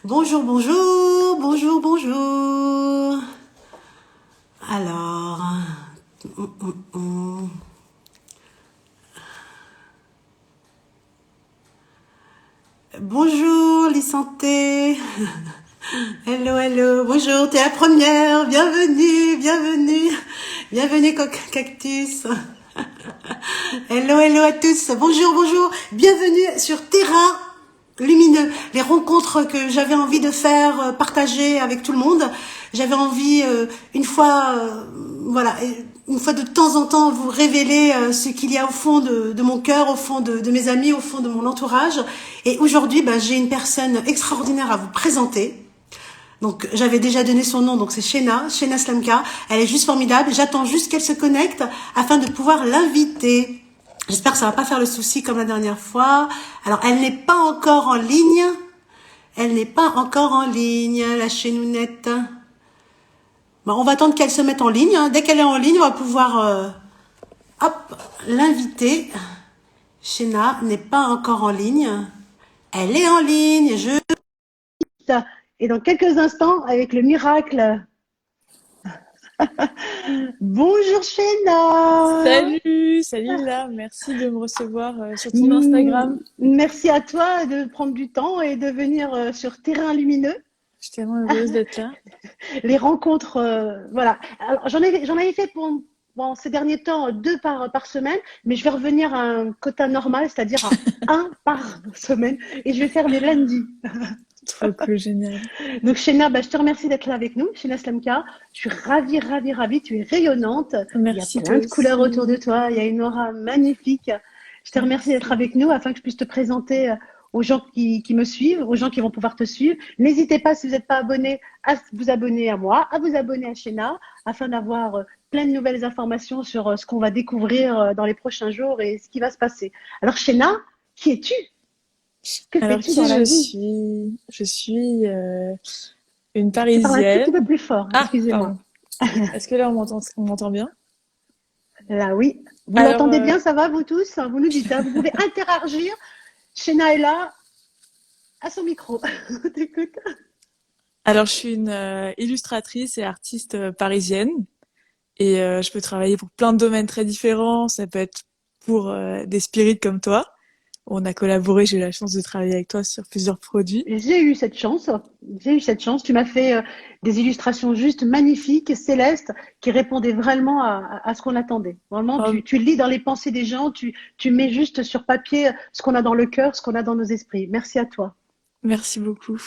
Bonjour, bonjour, bonjour, bonjour. Alors, hum, hum, hum. Bonjour, les santé. Hello, hello. Bonjour, t'es la première. Bienvenue, bienvenue. Bienvenue, cactus. Hello, hello à tous. Bonjour, bonjour. Bienvenue sur Terrain Lumineux. Les rencontres que j'avais envie de faire, partager avec tout le monde. J'avais envie, une fois, voilà, une fois de temps en temps, vous révéler ce qu'il y a au fond de mon cœur, au fond de mes amis, au fond de mon entourage. Et aujourd'hui, j'ai une personne extraordinaire à vous présenter. Donc, j'avais déjà donné son nom, donc c'est Shena Slamka. Elle est juste formidable. J'attends juste qu'elle se connecte afin de pouvoir l'inviter. J'espère que ça va pas faire le souci comme la dernière fois. Alors, elle n'est pas encore en ligne. Elle n'est pas encore en ligne, la Chenounette. Bon, on va attendre qu'elle se mette en ligne. Dès qu'elle est en ligne, on va pouvoir l'inviter. Shena n'est pas encore en ligne. Elle est en ligne. Et dans quelques instants, avec le miracle. Bonjour Shena. Salut là, merci de me recevoir sur ton Instagram. Merci à toi de prendre du temps et de venir sur Terrain Lumineux. Je suis tellement heureuse d'être là. Les rencontres, voilà. Alors, j'en avais fait pour ces derniers temps 2 par semaine, mais je vais revenir à un quota normal, c'est-à-dire à 1 par semaine, et je vais faire les lundis. Trop cool, génial. Donc Shena, je te remercie d'être là avec nous, Shena Slamka. Je suis ravie, ravie, ravie. Tu es rayonnante. Merci. Il y a plein de couleurs autour de toi. Il y a une aura magnifique. Je te remercie d'être avec nous afin que je puisse te présenter aux gens qui me suivent, aux gens qui vont pouvoir te suivre. N'hésitez pas, si vous n'êtes pas abonné, à vous abonner à moi, à vous abonner à Shena, afin d'avoir plein de nouvelles informations sur ce qu'on va découvrir dans les prochains jours et ce qui va se passer. Alors Shena, qui es-tu? Que Alors, fais-tu dans la vie? Je suis une Tu parles un tout petit Parisienne. peu plus fort, excusez-moi. Est-ce que là, on m'entend bien? Là, oui. Vous Alors, m'entendez bien, ça va, vous tous? Vous nous dites, vous pouvez interagir. Shena est là, à son micro. T'écoutes? Alors, je suis une illustratrice et artiste parisienne. Et je peux travailler pour plein de domaines très différents. Ça peut être pour des spirites comme toi. On a collaboré, j'ai eu la chance de travailler avec toi sur plusieurs produits. J'ai eu cette chance. J'ai eu cette chance. Tu m'as fait des illustrations juste magnifiques, célestes, qui répondaient vraiment à ce qu'on attendait. Vraiment, Oh, tu lis dans les pensées des gens, tu mets juste sur papier ce qu'on a dans le cœur, ce qu'on a dans nos esprits. Merci à toi. merci beaucoup.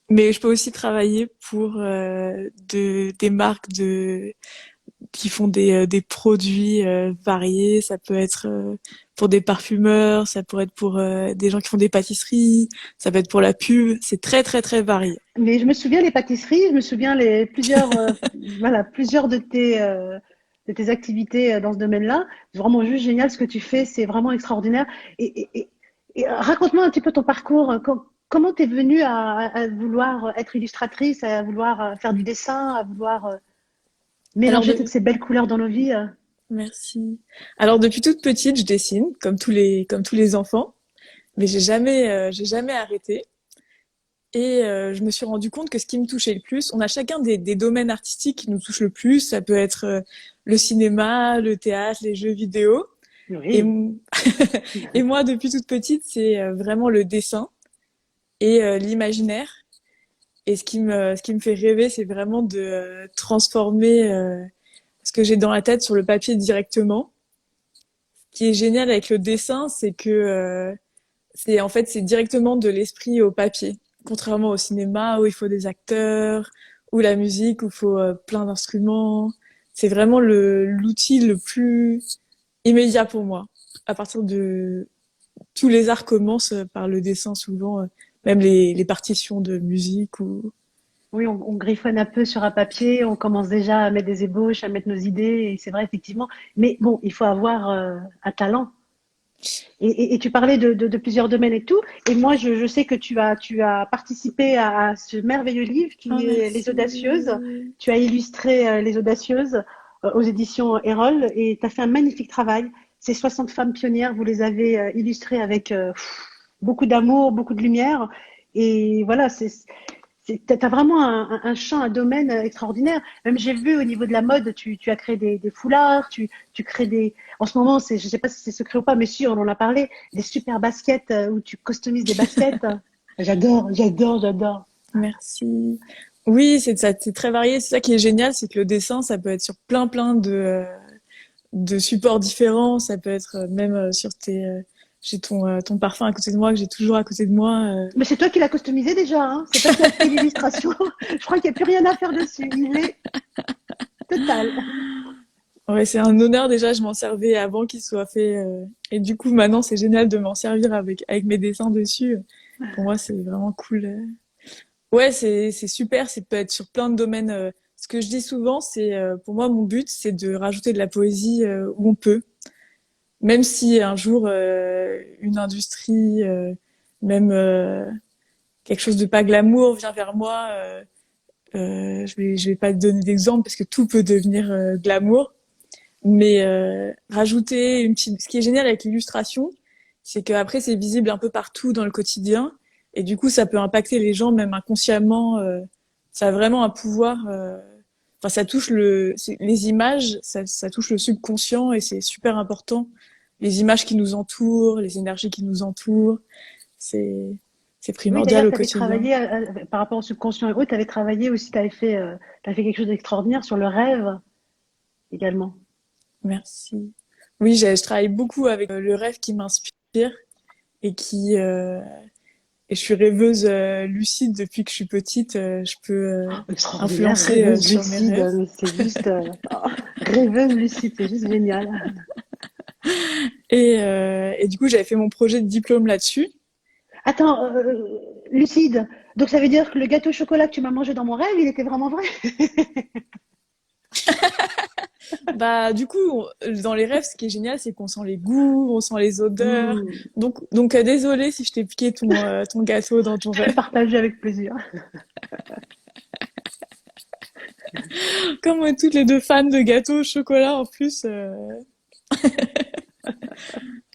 Mais je peux aussi travailler pour des marques qui font des produits variés. Ça peut être pour des parfumeurs, ça pourrait être pour des gens qui font des pâtisseries, ça peut être pour la pub. C'est très très très varié. Mais je me souviens les pâtisseries, je me souviens plusieurs de tes activités dans ce domaine-là. C'est vraiment juste génial ce que tu fais, c'est vraiment extraordinaire. Et raconte-moi un petit peu ton parcours. Comment t'es venue à vouloir être illustratrice, à vouloir faire du dessin, à vouloir Alors mélanger toutes ces belles couleurs dans nos vies? merci. Alors depuis toute petite, je dessine comme tous les enfants, mais j'ai jamais arrêté. Et je me suis rendu compte que ce qui me touchait le plus, on a chacun des domaines artistiques qui nous touchent le plus. Ça peut être le cinéma, le théâtre, les jeux vidéo. Et, Oui. et moi, depuis toute petite, c'est vraiment le dessin et l'imaginaire. Et ce qui me fait rêver, c'est vraiment de transformer ce que j'ai dans la tête sur le papier directement. Ce qui est génial avec le dessin, c'est que c'est en fait c'est directement de l'esprit au papier. Contrairement au cinéma où il faut des acteurs, ou la musique où il faut plein d'instruments. C'est vraiment l'outil le plus immédiat pour moi. À partir de tous les arts commencent par le dessin souvent, même les partitions de musique ou Oui, on griffonne un peu sur un papier, on commence déjà à mettre des ébauches, à mettre nos idées, et c'est vrai, effectivement. Mais bon, il faut avoir un talent. Et tu parlais de plusieurs domaines et tout. Et moi, je sais que tu as participé à ce merveilleux livre oh qui est Les Audacieuses. merci. Tu as illustré Les Audacieuses aux éditions Erol et tu as fait un magnifique travail. Ces 60 femmes pionnières, vous les avez illustrées avec beaucoup d'amour, beaucoup de lumière. Et voilà, t'as vraiment un champ, un domaine extraordinaire. Même j'ai vu au niveau de la mode, tu as créé des foulards, tu crées des. En ce moment, je sais pas si c'est secret ou pas, mais si, on en a parlé, des super baskets où tu customises des baskets. J'adore, j'adore, j'adore. Merci. Oui, c'est très varié. C'est ça qui est génial, c'est que le dessin, ça peut être sur plein de supports différents. Ça peut être même sur j'ai ton parfum à côté de moi que j'ai toujours à côté de moi. Mais c'est toi qui l'as customisé déjà, hein. C'est toi qui as fait l'illustration. Je crois qu'il n'y a plus rien à faire dessus. Il est total. Ouais, c'est un honneur déjà. Je m'en servais avant qu'il soit fait, et du coup maintenant c'est génial de m'en servir avec mes dessins dessus. Pour moi, c'est vraiment cool. Ouais, c'est super. C'est peut être sur plein de domaines. Ce que je dis souvent, c'est pour moi mon but, c'est de rajouter de la poésie où on peut. Même si un jour une industrie, même quelque chose de pas glamour vient vers moi, je vais pas te donner d'exemple parce que tout peut devenir glamour. Mais rajouter une petite, ce qui est génial avec l'illustration, c'est qu'après c'est visible un peu partout dans le quotidien et du coup ça peut impacter les gens même inconsciemment. Ça a vraiment un pouvoir. Enfin, ça touche les images, ça touche le subconscient et c'est super important. Les images qui nous entourent, les énergies qui nous entourent, c'est c'est Oui, primordial d'ailleurs, au tu avais quotidien. travaillé par rapport au subconscient et autres, tu avais travaillé aussi, t'as fait quelque chose d'extraordinaire sur le rêve également. Merci. Oui, je travaille beaucoup avec le rêve qui m'inspire et qui et je suis rêveuse lucide depuis que je suis petite. Je peux Extraordinaire, influencer rêveuse sur mes lucide, rêves. mais c'est juste rêveuse lucide, c'est juste génial. Et du coup, j'avais fait mon projet de diplôme là-dessus. Attends, lucide. Donc ça veut dire que le gâteau au chocolat que tu m'as mangé dans mon rêve, il était vraiment vrai? Bah, du coup, dans les rêves, ce qui est génial, c'est qu'on sent les goûts, on sent les odeurs. Hmm, Donc, désolée si je t'ai piqué ton gâteau dans ton je vais rêve. partager avec plaisir. Comme on est toutes les deux fans de gâteaux au chocolat, en plus.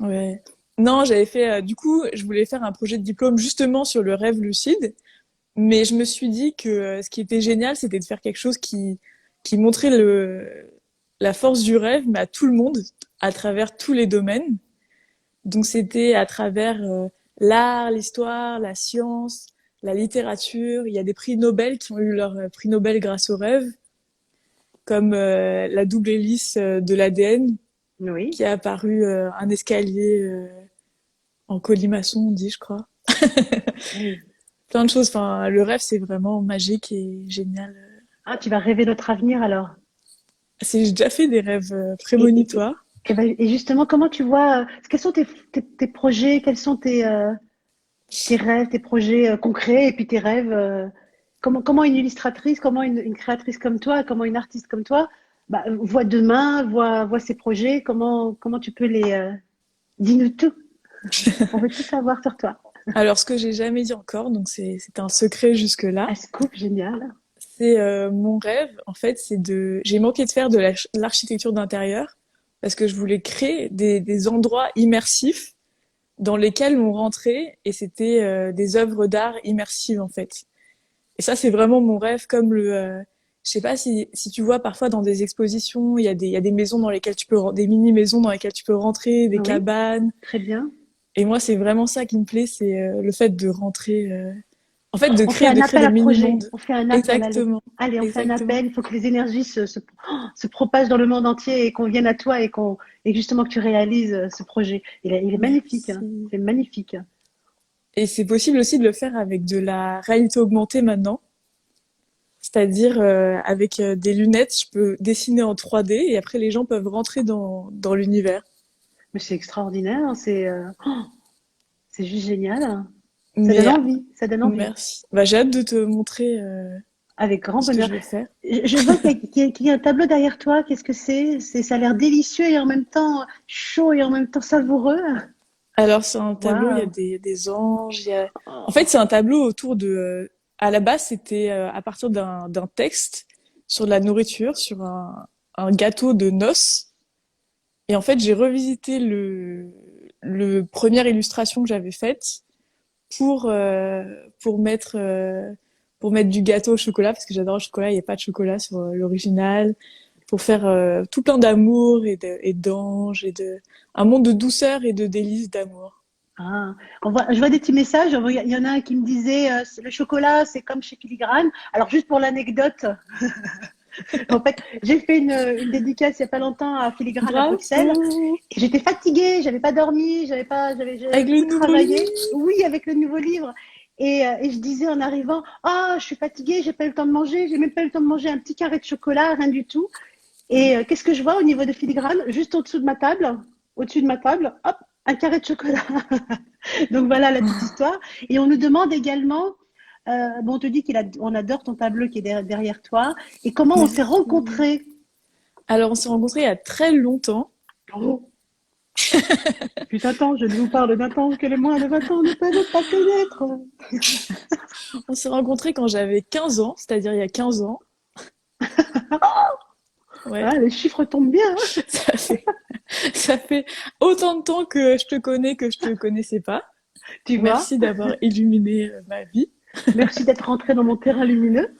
Ouais. Non, j'avais fait, du coup, je voulais faire un projet de diplôme justement sur le rêve lucide. Mais je me suis dit que ce qui était génial, c'était de faire quelque chose qui montrait la force du rêve, mais à tout le monde, à travers tous les domaines. Donc c'était à travers l'art, l'histoire, la science, la littérature. Il y a des prix Nobel qui ont eu leur prix Nobel grâce au rêve, comme la double hélice de l'ADN, Oui. qui a apparu un escalier en colimaçon, on dit, je crois. Oui. Plein de choses. Enfin, le rêve, c'est vraiment magique et génial. Ah, tu vas rêver notre avenir alors. J'ai déjà fait des rêves Et, et, et, prémonitoires. et justement, comment tu vois, quels sont tes projets, quels sont tes rêves, tes projets concrets et puis tes rêves. Comment une illustratrice, comment une créatrice comme toi, comment une artiste comme toi bah, voit demain, voit ses projets, comment tu peux les. Dis-nous tout, on veut tout savoir sur toi. Alors, ce que j'ai jamais dit encore, donc c'est un secret jusque-là, Un scoop génial. c'est mon rêve. En fait, j'ai manqué de faire de l'architecture d'intérieur parce que je voulais créer des endroits immersifs dans lesquels on rentrait et c'était des œuvres d'art immersives en fait. Et ça, c'est vraiment mon rêve, comme je sais pas si tu vois parfois dans des expositions, il y a des maisons dans lesquelles des mini maisons dans lesquelles tu peux rentrer, des Oui, cabanes. très bien. Et moi, c'est vraiment ça qui me plaît, c'est le fait de rentrer, en fait, On fait de un créer appel des à projet. mini-mondes. On fait un appel, allez. Exactement, Allez, on fait un exactement. appel. Il faut que les énergies se propagent dans le monde entier et qu'on vienne à toi et justement que tu réalises ce projet. Il est magnifique, hein. Merci. C'est magnifique. Et c'est possible aussi de le faire avec de la réalité augmentée maintenant. C'est-à-dire, avec des lunettes, je peux dessiner en 3D et après les gens peuvent rentrer dans l'univers. Mais c'est extraordinaire, hein. C'est juste génial, hein. Ça donne Mais envie, ça donne envie. merci. Bah, j'ai hâte de te montrer Avec grand ce que bonheur. je vais faire. Je vois qu'il y a un tableau derrière toi. Qu'est-ce que c'est? Ça a l'air délicieux et en même temps chaud et en même temps savoureux. Alors, c'est un tableau, il y a Waouh! des anges. En fait, Oh. c'est un tableau autour de... à la base, c'était à partir d'un texte sur de la nourriture, sur un gâteau de noces. Et en fait, j'ai revisité le première illustration que j'avais faite pour euh, pour mettre euh, pour mettre du gâteau au chocolat parce que j'adore le chocolat. Il n'y a pas de chocolat sur l'original. Pour faire tout plein d'amour et d'ange et de un monde de douceur et de délices d'amour. Ah, je vois des petits messages. Il y en a un qui me disait le chocolat, c'est comme chez Filigrane. Alors, juste pour l'anecdote, en fait, j'ai fait une dédicace il n'y a pas longtemps à Filigrane à Bruxelles. Bravo! Et j'étais fatiguée, j'avais pas dormi, j'avais Avec le beaucoup nouveau travaillé. livre. Oui, avec le nouveau livre. Et je disais en arrivant, ah, je suis fatiguée, j'ai pas eu le temps de manger, j'ai même pas eu le temps de manger un petit carré de chocolat, rien du tout. Et qu'est-ce que je vois au niveau de Filigrane? Juste au-dessus de ma table, hop, un carré de chocolat. Donc voilà la petite histoire. Et on nous demande également, bon, on te dit on adore ton tableau qui est derrière toi. Et comment on s'est Merci. rencontrés? Alors, on s'est rencontrés il y a très longtemps. Oh, putain, attends, je vous parle d'un temps que les moins de 20 ans ne peuvent pas connaître. On s'est rencontrés quand j'avais 15 ans, c'est-à-dire il y a 15 ans. Ouais, Ah, les chiffres tombent bien, hein. ça fait, ça fait autant de temps que je te connais que je te connaissais pas. Tu vois. Merci d'avoir illuminé ma vie. Merci d'être rentré dans mon terrain lumineux.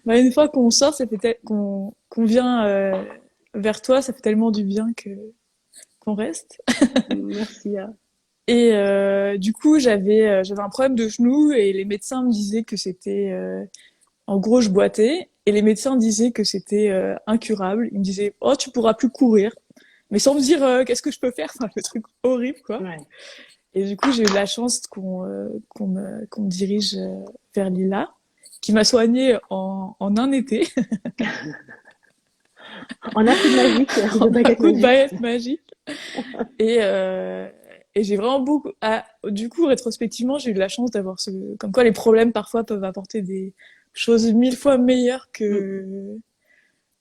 Bah, une fois qu'on sort, qu'on vient vers toi, ça fait tellement du bien que qu'on reste. Merci, hein. Et du coup, j'avais un problème de genou et les médecins me disaient que c'était en gros je boitais et les médecins disaient que c'était incurable. Ils me disaient "Oh, tu pourras plus courir." Mais sans me dire qu'est-ce que je peux faire, enfin, le truc horrible quoi. Ouais. Et du coup, j'ai eu de la chance qu'on me dirige vers Lila, qui m'a soignée en un été, En un coup de magique, de en un baguette coup de magique. baguette magique. Et, euh, et j'ai vraiment beaucoup. Ah, du coup, rétrospectivement, j'ai eu de la chance d'avoir ce. Comme quoi, les problèmes parfois peuvent apporter des choses mille fois meilleures Mm.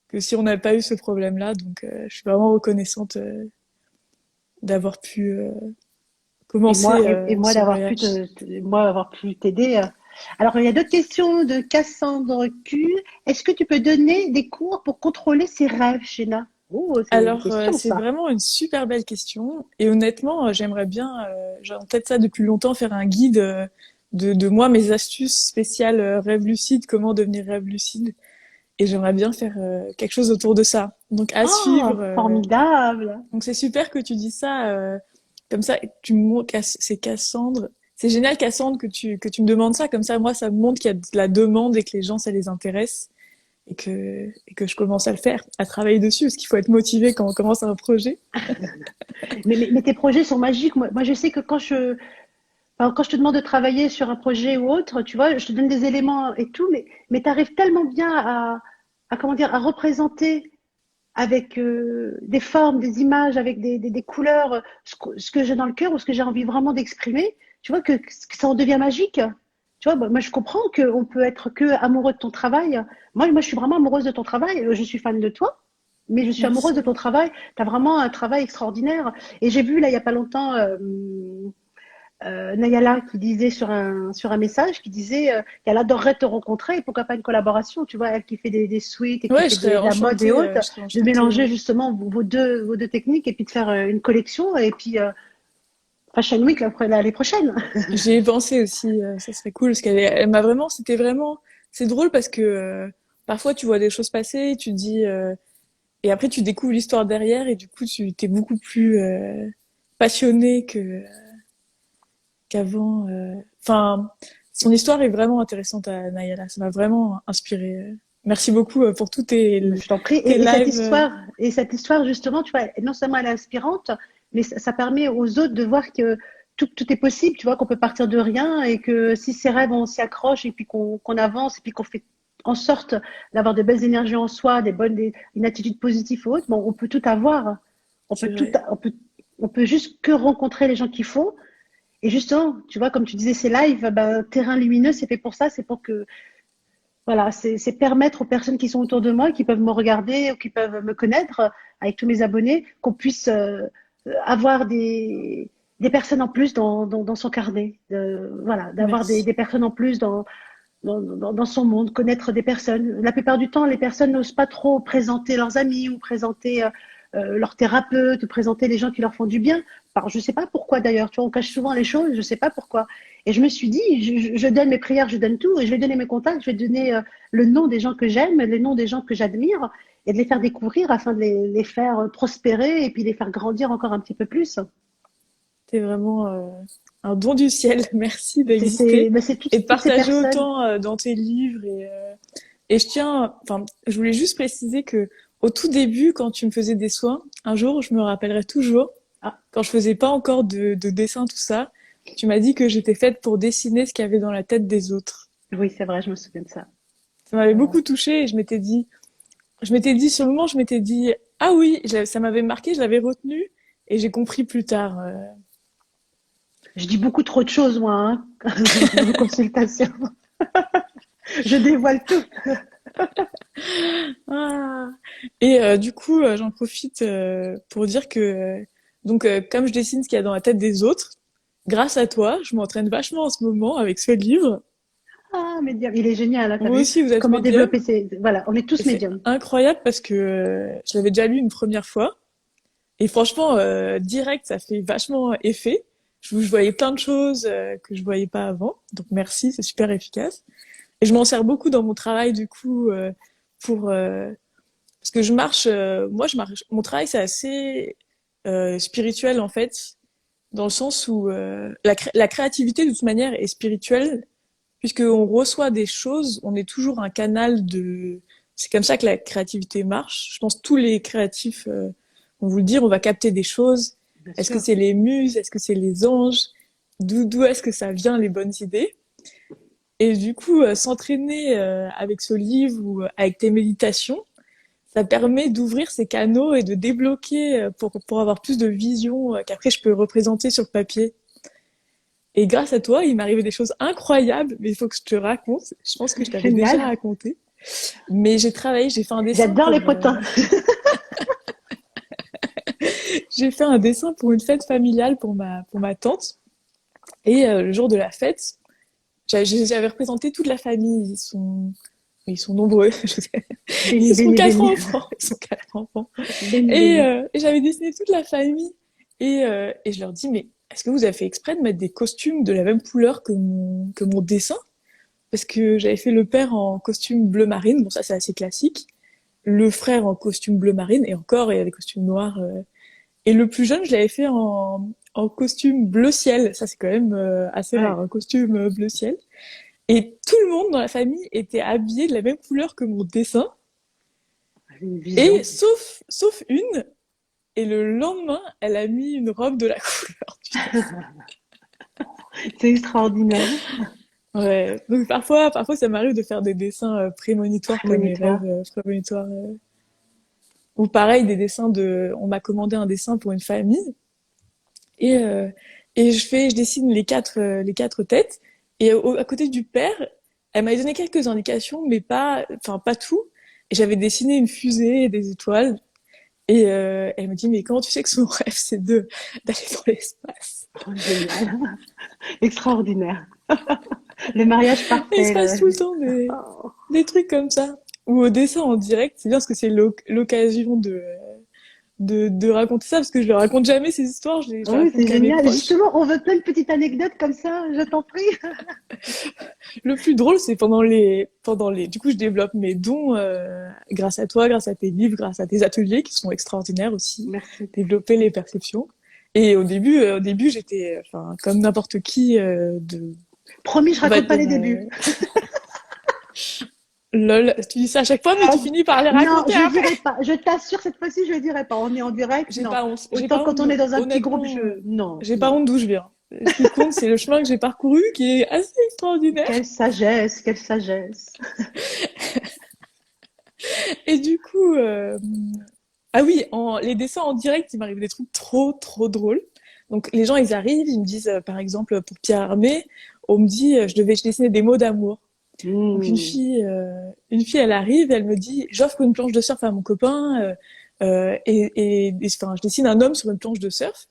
que si on n'avait pas eu ce problème-là. Donc, je suis vraiment reconnaissante d'avoir pu commencer Et moi ce d'avoir pu voyage. moi avoir pu t'aider. Alors, il y a d'autres questions de Cassandre Q. Est-ce que tu peux donner des cours pour contrôler ses rêves, Sheila? Oh, c'est une Alors, question, c'est ça. vraiment une super belle question. Et honnêtement, j'aimerais bien, j'ai en tête ça depuis longtemps, faire un guide de moi, mes astuces spéciales rêve lucide, comment devenir rêve lucide. Et j'aimerais bien faire quelque chose autour de ça. Donc, à Oh, suivre. formidable. Donc, c'est super que tu dis ça. Comme ça, tu me montres, c'est Cassandre. C'est génial, Cassandre, que tu me demandes ça. Comme ça, moi, ça me montre qu'il y a de la demande et que les gens, ça les intéresse et que je commence à le faire, à travailler dessus, parce qu'il faut être motivé quand on commence un projet. Mais tes projets sont magiques. Moi, je sais que quand je te demande de travailler sur un projet ou autre, tu vois, je te donne des éléments et tout, mais tu arrives tellement bien comment dire, à représenter avec des formes, des images, avec des couleurs, ce que j'ai dans le cœur ou ce que j'ai envie vraiment d'exprimer, tu vois, que ça en devient magique. Tu vois, bah, moi, je comprends qu'on peut être que amoureux de ton travail. Je suis vraiment amoureuse de ton travail. Je suis fan de toi, mais je suis amoureuse de ton Merci. travail. Tu as vraiment un travail extraordinaire. Et j'ai vu, là, il n'y a pas longtemps, Nayala qui disait sur un message, qui disait qu'elle adorerait te rencontrer et pourquoi pas une collaboration, tu vois, elle qui fait des suites et qui Ouais, fait de la mode et autres, je serais de enchantée, mélanger ouais. justement vos deux techniques et puis de faire une collection et puis Fashion Week l'année prochaine. J'y ai pensé aussi, ça serait cool, parce elle m'a vraiment, c'est drôle parce que parfois tu vois des choses passer, tu te dis, et après tu découvres l'histoire derrière et du coup tu t'es beaucoup plus passionné qu'avant. Enfin, son histoire est vraiment intéressante à Nayala, ça m'a vraiment inspiré. Merci beaucoup pour tous Je t'en prie. tes lives. Et cette histoire, justement, tu vois, non seulement elle est inspirante, mais ça permet aux autres de voir que tout est possible, tu vois, qu'on peut partir de rien et que si ces rêves, on s'y accroche et puis qu'on avance et puis qu'on fait en sorte d'avoir de belles énergies en soi, une attitude positive ou autre, bon, on peut tout avoir. On C'est peut tout, vrai. on peut juste que rencontrer les gens qu'il faut. Et justement, tu vois, comme tu disais, ces lives, ben, terrain lumineux, c'est fait pour ça, c'est pour que voilà, c'est permettre aux personnes qui sont autour de moi, qui peuvent me regarder ou qui peuvent me connaître, avec tous mes abonnés, qu'on puisse avoir des personnes en plus dans son carnet. Voilà, d'avoir Merci. des personnes en plus dans son monde, connaître des personnes. La plupart du temps, les personnes n'osent pas trop présenter leurs amis ou présenter leurs thérapeutes ou présenter les gens qui leur font du bien je sais pas pourquoi d'ailleurs, tu vois, on cache souvent les choses, je sais pas pourquoi. Et je me suis dit, je donne mes prières, je donne tout, et je vais donner mes contacts, je vais donner le nom des gens que j'aime, les noms des gens que j'admire, et de les faire découvrir afin de les faire prospérer et puis les faire grandir encore un petit peu plus. T'es vraiment un don du ciel. Merci d'exister C'est et de toutes ces partager personnes. autant dans tes livres. Et je voulais juste préciser que au tout début, quand tu me faisais des soins, un jour, je me rappellerai toujours, Ah, quand je faisais pas encore de dessin, tout ça, tu m'as dit que j'étais faite pour dessiner ce qu'il y avait dans la tête des autres. oui, c'est vrai, je me souviens de ça. Ça m'avait C'est vrai. beaucoup touchée et je m'étais dit, sur le moment, je m'étais dit, ah oui, ça m'avait marqué, je l'avais retenu et j'ai compris plus tard. Je dis beaucoup trop de choses, moi, hein, dans vos consultations. Je dévoile tout. Ah. Et du coup, j'en profite pour dire que, comme je dessine ce qu'il y a dans la tête des autres, grâce à toi, je m'entraîne vachement en ce moment avec ce livre. Ah, médium, il est génial, hein, t'as Vous vu aussi, vous êtes comment médium. développer ses... Voilà, on est Et tous c'est médiums. incroyable parce que je l'avais déjà lu une première fois. Et franchement, direct, ça fait vachement effet. Je voyais plein de choses que je voyais pas avant. Donc merci, c'est super efficace. Et je m'en sers beaucoup dans mon travail, du coup, pour... parce que moi, je marche, mon travail, c'est assez spirituel, en fait, dans le sens où la créativité, de toute manière, est spirituelle, puisqu'on reçoit des choses, on est toujours un canal de... C'est comme ça que la créativité marche. Je pense que tous les créatifs vont vous le dire, on va capter des choses. Bien Est-ce que sûr. c'est les muses? Est-ce que c'est les anges? D'où est-ce que ça vient, les bonnes idées? Et du coup, s'entraîner avec ce livre ou avec tes méditations, ça permet d'ouvrir ces canaux et de débloquer pour avoir plus de vision qu'après je peux représenter sur papier. Et grâce à toi, il m'est arrivé des choses incroyables, mais il faut que je te raconte. Je pense que je t'avais déjà Génial. raconté. Mais j'ai fait un dessin J'adore les potins. j'ai fait un dessin pour une fête familiale pour ma tante. Et le jour de la fête, j'avais représenté toute la famille. Ils sont nombreux. Béni, Ils sont béni, quatre béni. enfants. Ils sont quatre enfants. Béni, béni. Et j'avais dessiné toute la famille. Et je leur dis, mais est-ce que vous avez fait exprès de mettre des costumes de la même couleur que mon dessin? Parce que j'avais fait le père en costume bleu marine. Bon, ça, c'est assez classique. Le frère en costume bleu marine. Et encore, il y a des costumes noirs. Et le plus jeune, je l'avais fait en costume bleu ciel. Ça, c'est quand même assez Ouais, rare, un costume bleu ciel. Et tout le monde dans la famille était habillé de la même couleur que mon dessin. une Et vision. sauf une. Et le lendemain, elle a mis une robe de la couleur du dessin. C'est extraordinaire. Ouais. Donc parfois, ça m'arrive de faire des dessins prémonitoires comme mes Prémonitoire. rêves prémonitoires. Ou pareil, on m'a commandé un dessin pour une famille. Et, je dessine les quatre têtes. Et à côté du père, elle m'avait donné quelques indications, mais pas tout. Et j'avais dessiné une fusée et des étoiles. Et elle me dit, mais comment tu sais que son rêve, c'est d'aller dans l'espace? Oh, génial. Extraordinaire. Le mariage Et il se parfait. passe tout le temps Oh, des trucs comme ça. Ou au dessin en direct, c'est bien parce que c'est l'occasion de raconter ça, parce que je ne raconte jamais ces histoires, je les oui, raconte c'est qu'à mes génial. proches. Justement, on veut plein de petites anecdotes comme ça, je t'en prie. Le plus drôle, c'est du coup, je développe mes dons grâce à toi, grâce à tes livres, grâce à tes ateliers qui sont extraordinaires aussi, Merci. développer les perceptions. Et au début, j'étais, enfin, comme n'importe qui Promis, je on va raconte pas dire, les débuts. lol. Tu dis ça à chaque fois, mais Ah, tu finis par les non, raconter je après. dirai pas. Je t'assure, cette fois-ci, je ne dirai pas. On est en direct, non. J'ai Autant pas quand honte, on est dans un petit groupe, honnêtement, Non, j'ai pas non. honte d'où je viens. Ce qui compte, c'est le chemin que j'ai parcouru, qui est assez extraordinaire. Quelle sagesse, quelle sagesse. Et du coup, ah oui, les dessins en direct, il m'arrive des trucs trop drôles. Donc les gens, ils arrivent, ils me disent, par exemple, pour Pierre Hermé, on me dit, je dessinais des mots d'amour. Donc Hmm. une fille, elle arrive, elle me dit, j'offre une planche de surf à mon copain, enfin, je dessine un homme sur une planche de surf.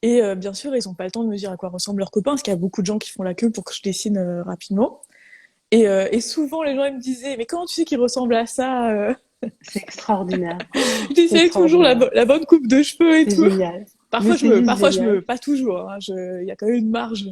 Et bien sûr, ils ont pas le temps de me dire à quoi ressemble leur copain, parce qu'il y a beaucoup de gens qui font la queue pour que je dessine rapidement. Et souvent, les gens ils me disaient, mais comment tu sais qu'il ressemble à ça? C'est extraordinaire. Oh, Je c'est dessinais toujours extraordinaire. la bonne coupe de cheveux et C'est tout. génial. Mais c'est juste parfois génial. pas toujours, hein, il y a quand même une marge.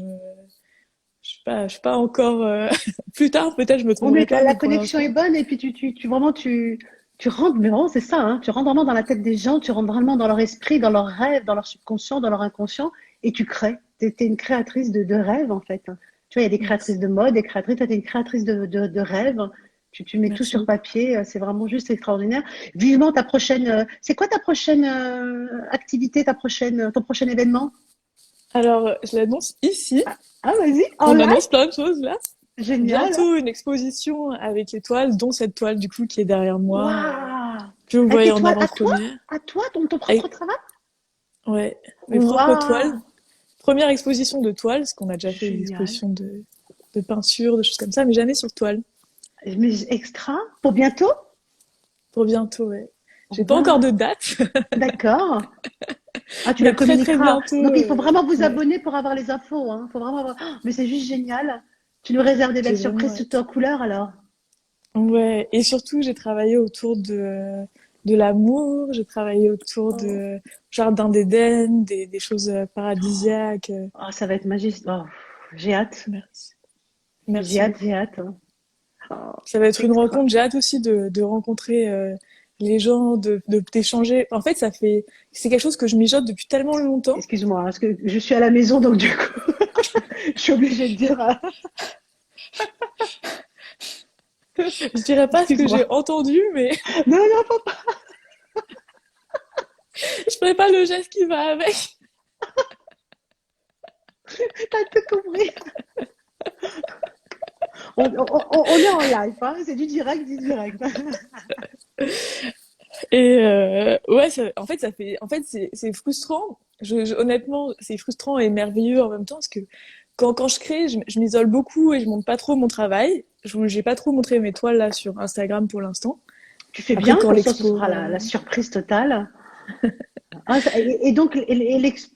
Je suis pas encore. Plus tard, peut-être, je me Oui, mais tromperai pas, la mais pour connexion est l'instant. bonne et puis vraiment tu rentres, mais vraiment c'est ça, hein, tu rentres vraiment dans la tête des gens, tu rentres vraiment dans leur esprit, dans leurs rêves, dans leur subconscient, dans leur inconscient et tu crées. T'es une créatrice de rêves en fait, hein. Tu vois, il y a des créatrices Merci, de mode, des créatrices, toi t'es une créatrice de rêves. Tu mets tout merci sur beaucoup. papier, c'est vraiment juste extraordinaire. Vivement ta prochaine, c'est quoi ta prochaine activité, ton prochain événement? Alors, je l'annonce ici. Ah vas-y, en On live, annonce plein de choses là. génial. Bientôt une exposition avec les toiles, dont cette toile du coup qui est derrière moi, Waouh! que vous Avec voyez tes en toiles avant-première. à toi, ton propre Avec, travail? ouais, mes propres Waouh! toiles. Première exposition de toile, parce qu'on a déjà fait des Génial. expositions de peinture, de choses comme ça, mais jamais sur toile. Mais extra pour bientôt? Pour bientôt, ouais. J'ai pas encore Waouh! de date, D'accord. Ah, tu la mais très très communiqueras. bientôt. Donc, il faut vraiment vous Ouais, abonner pour avoir les infos, hein. Faut vraiment avoir... Oh, mais c'est juste génial. Tu nous réserves des j'ai belles vraiment surprises tout hâte. en couleur, alors. Ouais, et surtout j'ai travaillé autour de l'amour, j'ai travaillé autour Oh, de jardin d'Éden, des choses paradisiaques. oh, ça va être magique. Oh, j'ai hâte. Merci, merci beaucoup. J'ai hâte, hein. Oh, Ça va être une extra. rencontre. J'ai hâte aussi de rencontrer les gens, d'échanger. En fait, c'est quelque chose que je mijote depuis tellement longtemps. Excuse-moi, hein, parce que je suis à la maison, donc du coup, je suis obligée de dire. Je dirais pas ce que Excuse-moi. j'ai entendu, mais Non, non, faut pas. je ferai pas le geste qui va avec. T'as tout compris. On est en live, hein, c'est du direct, du direct. Et ouais, en fait, c'est frustrant. Honnêtement, c'est frustrant et merveilleux en même temps parce que quand je crée, je m'isole beaucoup et je montre pas trop mon travail. J'ai pas trop montré mes toiles là sur Instagram pour l'instant. Tu fais Après, bien, quand comme ça, ce sera l'expo, la surprise totale. Ah, et donc,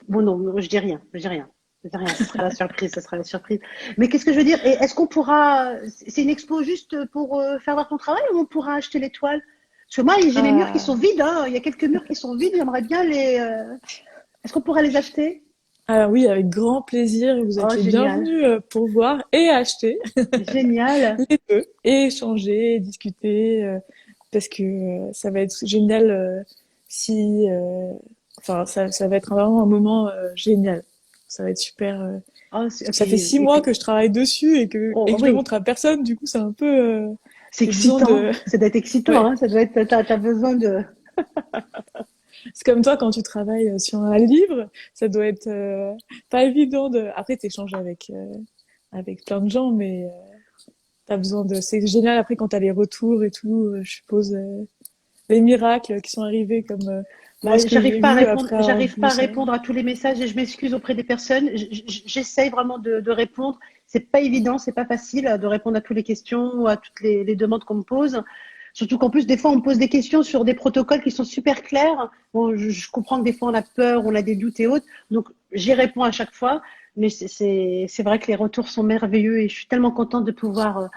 bon, non, non, je dis rien, je dis rien. Je dis rien, ce sera la surprise, ce sera la surprise. Mais qu'est-ce que je veux dire? Et est-ce qu'on pourra, c'est une expo juste pour faire voir ton travail ou on pourra acheter les toiles? Parce que moi, j'ai mes murs qui sont ah, vides, hein. Il y a quelques murs qui sont vides, j'aimerais bien est-ce qu'on pourra les acheter? ah oui, avec grand plaisir, vous êtes Oh, les génial, bienvenus pour voir et acheter génial. les deux, et échanger, et discuter, parce que ça va être génial si, enfin, ça va être vraiment un moment génial. Ça va être super. Oh, Ça fait 6 mois que je travaille dessus et oh, que je le oui, montre à personne. Du coup, c'est un peu, c'est j'ai besoin excitant. de, Ça doit être excitant, ouais. hein. Ça doit être, t'as besoin de, C'est comme toi quand tu travailles sur un livre, ça doit être pas évident de. Après, t'échanges avec plein de gens, mais t'as besoin de. C'est génial après quand t'as les retours et tout. Je suppose les miracles qui sont arrivés comme moi bah, ce que j'ai vu après avoir j'arrive pas vu à ça. répondre à tous les messages et je m'excuse auprès des personnes. J'essaye vraiment de répondre. C'est pas évident, c'est pas facile de répondre à toutes les questions, à toutes les demandes qu'on me pose. Surtout qu'en plus, des fois, on me pose des questions sur des protocoles qui sont super clairs. Bon, je comprends que des fois, on a peur, on a des doutes et autres. Donc, j'y réponds à chaque fois. Mais c'est vrai que les retours sont merveilleux et je suis tellement contente de pouvoir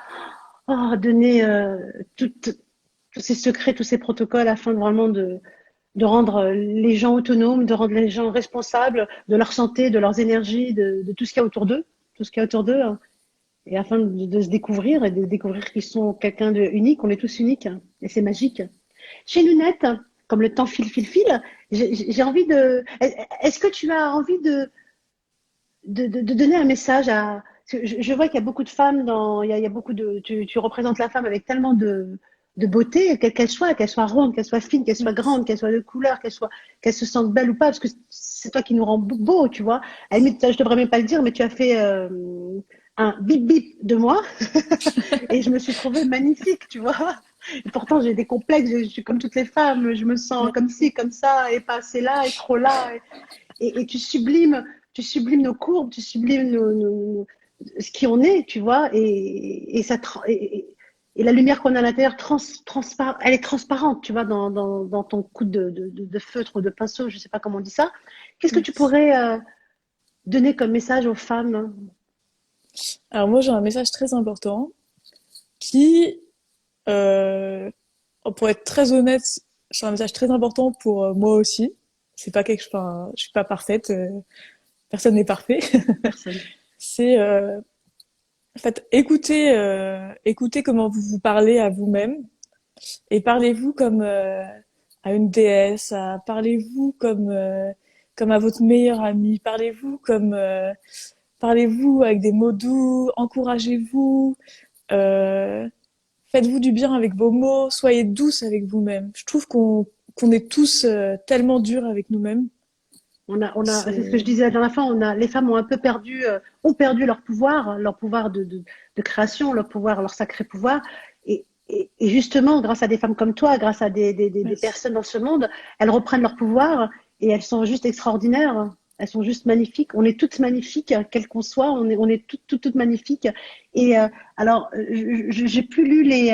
donner tous ces secrets, tous ces protocoles afin de vraiment de rendre les gens autonomes, de rendre les gens responsables de leur santé, de leurs énergies, de tout ce qu'il y a autour d'eux, tout ce qu'il y a autour d'eux, hein. Et afin de se découvrir et de découvrir qu'ils sont quelqu'un de unique, on est tous uniques, hein. Et c'est magique. Chez Lunette, comme le temps file, j'ai envie de. Est-ce que tu as envie de donner un message à. Je vois qu'il y a beaucoup de femmes il y a beaucoup de. Tu représentes la femme avec tellement de beauté, qu'elle soit ronde, qu'elle soit fine, qu'elle soit Merci. grande, qu'elle soit de couleur, qu'elle se sente belle ou pas, parce que c'est toi qui nous rend beau, tu vois. À la limite, ça, je devrais même pas le dire, mais tu as fait un bip bip de moi et je me suis trouvée magnifique, tu vois. Et pourtant, j'ai des complexes, je suis comme toutes les femmes, je me sens comme ci, comme ça, et pas assez là, et trop là. Et tu sublimes nos courbes, tu sublimes ce qui on est, tu vois, et la lumière qu'on a à l'intérieur elle est transparente, tu vois, dans ton coup de feutre ou de pinceau, je sais pas comment on dit ça. Qu'est-ce que tu Merci. pourrais donner comme message aux femmes? Alors moi j'ai un message très important qui, euh, pour être très honnête, c'est un message très important pour moi aussi. c'est pas quelque chose, enfin, je suis pas parfaite, personne n'est parfait. Personne. C'est en fait écoutez comment vous vous parlez à vous-même et parlez-vous comme à une déesse, parlez-vous comme à votre meilleur ami, parlez-vous avec des mots doux, encouragez-vous, euh, faites-vous du bien avec vos mots, soyez douce avec vous-même. Je trouve qu'on est tous tellement durs avec nous-mêmes. C'est ce que je C'est disais la dernière fois, les femmes ont un peu perdu, ont perdu leur pouvoir de création, leur pouvoir, leur sacré pouvoir. Et justement, grâce à des femmes comme toi, grâce à des Merci. personnes dans ce monde, elles reprennent leur pouvoir et elles sont juste extraordinaires. Elles sont juste magnifiques. On est toutes magnifiques, quelles qu'on soit. On est toutes magnifiques. Et alors, j'ai plus lu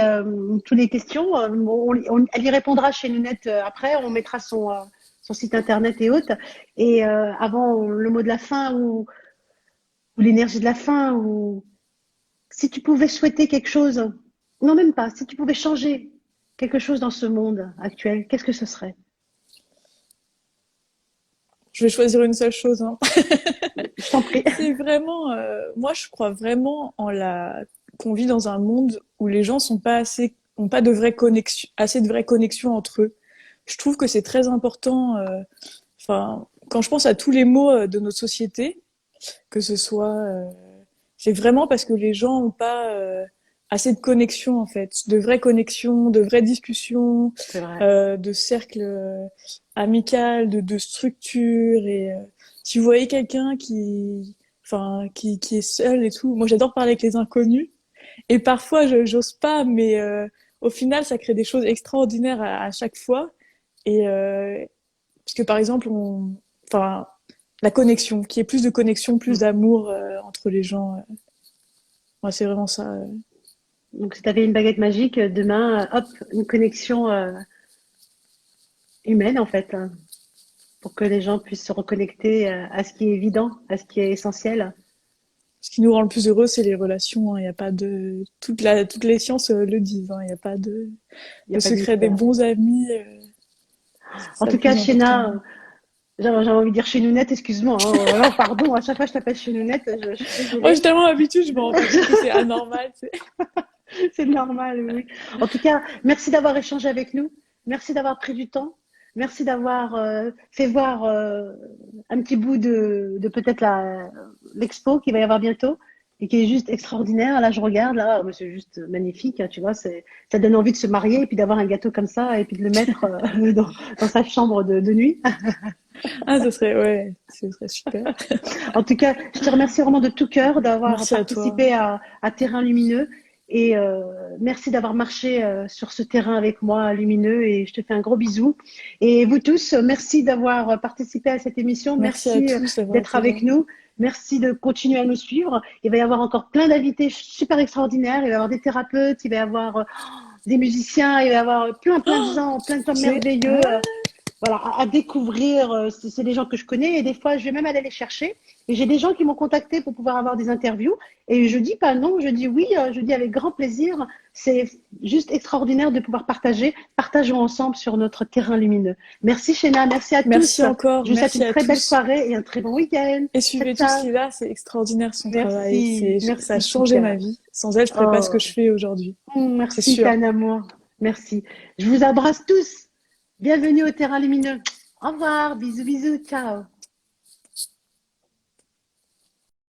toutes les questions. Elle y répondra chez Lunette après. On mettra son site internet et autres. Et avant le mot de la fin ou l'énergie de la fin, ou si tu pouvais souhaiter quelque chose, non même pas, si tu pouvais changer quelque chose dans ce monde actuel, qu'est-ce que ce serait? Je vais choisir une seule chose, hein. Je t'en prie. C'est vraiment, moi je crois vraiment qu'on vit dans un monde où les gens ont pas de vraie connexion, assez de vraies connexions entre eux. Je trouve que c'est très important, enfin, quand je pense à tous les maux de notre société, que ce soit, c'est vraiment parce que les gens ont pas assez de connexions en fait, de vraies connexions, de vraies discussions, C'est vrai. de cercles amicales, de structures. Et si vous voyez quelqu'un qui est seul et tout, moi j'adore parler avec les inconnus. Et parfois j'ose pas, mais au final ça crée des choses extraordinaires à chaque fois. Et parce que par exemple, enfin la connexion, qu'il y ait plus de connexion, plus d'amour entre les gens. Moi, c'est vraiment ça. Donc si tu avais une baguette magique, demain, hop, une connexion humaine en fait, hein, pour que les gens puissent se reconnecter à ce qui est évident, à ce qui est essentiel. Ce qui nous rend le plus heureux, c'est les relations, hein. Il n'y a pas de toutes les sciences le disent, hein. Il n'y a pas Il n'y de a pas de secret des mystère. bons amis. C'est En ça le tout cas, plus important. Shena, j'avais envie de dire chez Nounette, excuse-moi. Hein. Alors, pardon, à chaque fois que je t'appelle chez Nounette, je suis Moi, j'ai désolée. tellement l'habitude, je me rends pas compte que c'est anormal. C'est normal, oui. En tout cas, merci d'avoir échangé avec nous. Merci d'avoir pris du temps. Merci d'avoir fait voir un petit bout de peut-être l'expo qu'il va y avoir bientôt et qui est juste extraordinaire. Là, je regarde, là, mais c'est juste magnifique. Hein, tu vois, ça donne envie de se marier et puis d'avoir un gâteau comme ça et puis de le mettre dans sa chambre de nuit. Ah, ce serait super. En tout cas, je te remercie vraiment de tout cœur d'avoir Merci à toi. participé à Terrain Lumineux et merci d'avoir marché sur ce terrain avec moi lumineux et je te fais un gros bisou. Et vous tous, merci d'avoir participé à cette émission. Merci à Merci tous d'avoir d'être été là. avec nous. Merci de continuer à nous suivre. Il va y avoir encore plein d'invités super extraordinaires. Il va y avoir des thérapeutes, il va y avoir des musiciens, il va y avoir plein de gens, plein de gens C'est merveilleux. ah, Voilà, à découvrir. C'est des gens que je connais et des fois, je vais même aller les chercher. Et j'ai des gens qui m'ont contacté pour pouvoir avoir des interviews. Et je dis pas non, je dis oui, je dis avec grand plaisir. C'est juste extraordinaire de pouvoir partager. Partageons ensemble sur notre terrain lumineux. Merci Shena, merci à merci tous. encore. Je vous souhaite Merci une à très belle tous. soirée et un très bon week-end. Et Ciao, suivez tout ce ciao. qu'il a, c'est extraordinaire son travail. Merci, Ça a merci changé ma Chika. vie. Sans elle, je ferais pas ce que Oh, je fais aujourd'hui. C'est merci, t'es sûr. un amour. Merci. Je vous embrasse tous. Bienvenue au terrain lumineux. Au revoir, bisous, bisous, ciao.